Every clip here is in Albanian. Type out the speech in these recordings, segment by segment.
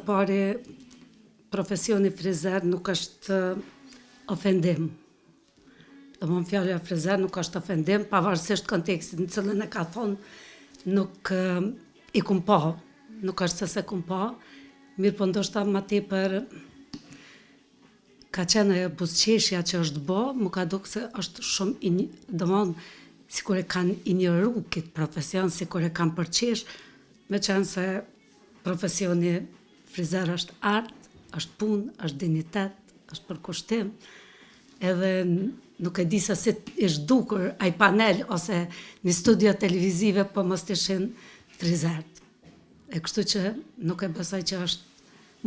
pari, profesioni frizer nuk është ofendim. Domthon fjala frizer nuk është ofendim, pavarësisht kontekstit në cilën e ka thonë, nuk i kum pa, nuk është se kum pa, mirë po ndoshta ma tepër ka qenë ajo buzëqeshja që është bë, më ka duk se është shumë, domthon sikur e kanë injoru këtë profesion, sikur e kanë përqesh, me qenë se profesioni frizer është art, është punë, është dignitet, është përkushtim, edhe nuk e di se si ishtë dukur ai panel ose një studio televizive po mos ishin frizert. E kështu që nuk e besoj që është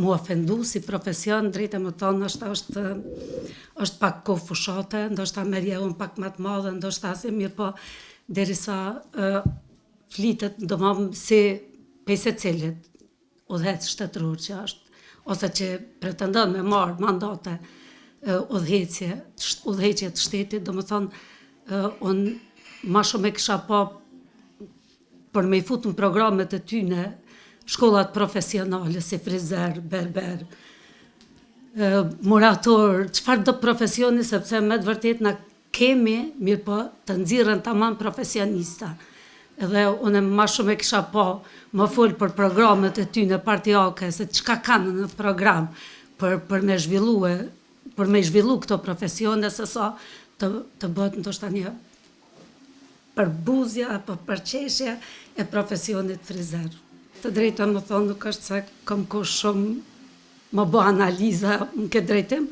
mu ofendu si profesion, drejt e më tonë është pak kohë fushate, ndoshta merja unë pak më të madhe, ndoshta se mirë po derisa flitet domthon si pejse cilit udhëhec shtetëror që është, ose që pretendon me marrë mandate udhëheqje të shtetit, domethënë unë ma shumë e kisha pa për me i fut në programet e tyne shkollat profesionale si frizer, berber, murator, çfarë do profesioni, sepse me të vërtet na kemi, mirë po të nxirren tamam profesionista. Edhe unë ma shumë e kisha pa më fol për programet e tyne partijake, se çka kanë në program për me zhvillu këto profesione, se sa të bëhet ndoshta një përbuzja apo përqeshje e profesionit frizer. Të drejtën më thonë nuk është se kam kohë shumë më bë analiza në këtë drejtim,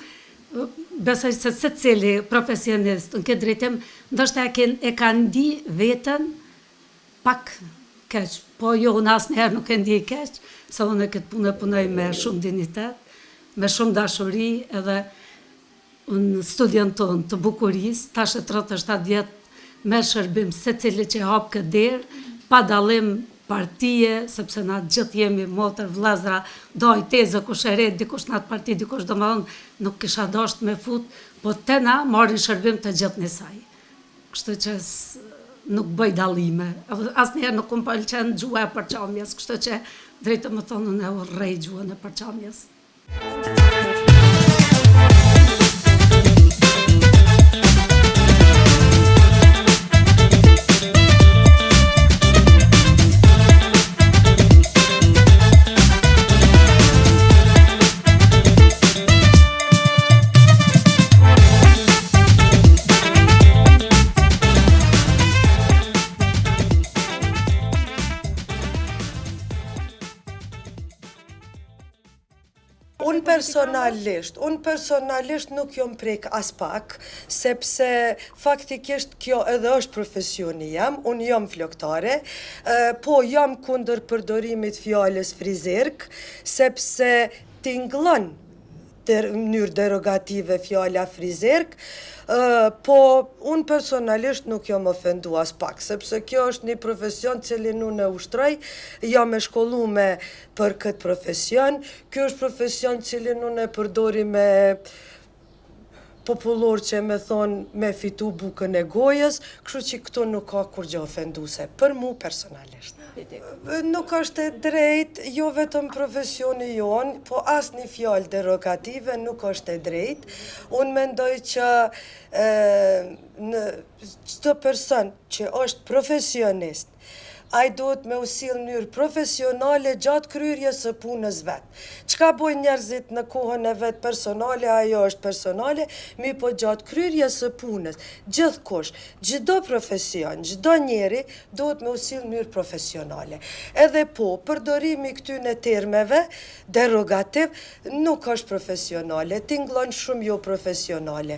besoj se secili profesionist në këtë drejtim, ndoshta e ka ndi veten pak keq, po jo unë asnjëherë nuk e ndjej keq, se unë këtë punë punoj me shumë dignitet, me shumë dashuri, edhe unë studion tonë të bukurisë, tash e 37 vjetë me shërbim secili që hap këtë derë, pa dallim partije, sepse na gjithë jemi motër, vllazra, doj tezë kush e ret, dikush në atë parti, dikush domethënë nuk kisha dashur me fut, po te na marrin shërbim të gjithë njësaj. Kështu që nuk bëj dallime. Asnjëherë nuk më pëlqen gjuha e përçamjes, kështu që drejtë më thonë unë e urrej gjuhën e përçamjes. Unë personalisht nuk jom prek as pak, sepse faktikisht kjo edhe është profesioni jam, unë jam floktare, po jam kundër përdorimit fjalës frizerk, sepse tingëllon në mënyrë derogative fjala frizerk, po unë personalisht nuk jam ofendu as pak, sepse kjo është një profesion cilin unë e ushtroj, jam e shkollume për këtë profesion, kjo është profesion cilin unë e përdori me popullor që me thonë me fitu bukën e gojës, kështu që këtu nuk ka kur gjë ofenduse, për mu personalisht. Nuk është e drejt, jo vetëm profesioni jonë, po as një fjalë derogative nuk është e drejt. Unë mendoj që çdo person që është profesionist, ai duhet me usill në mënyrë profesionale gjatë kryerjes së punës vetë. Çka bojnë njerëzit në kohën e vetë personale, ajo është personale, mi po gjatë kryerjes së punës, gjithkush, çdo profesion, çdo njeri duhet me usill në mënyrë profesionale. Edhe po, përdorimi këtyne termeve derogativ nuk është profesionale, tingëllon shumë jo profesionale.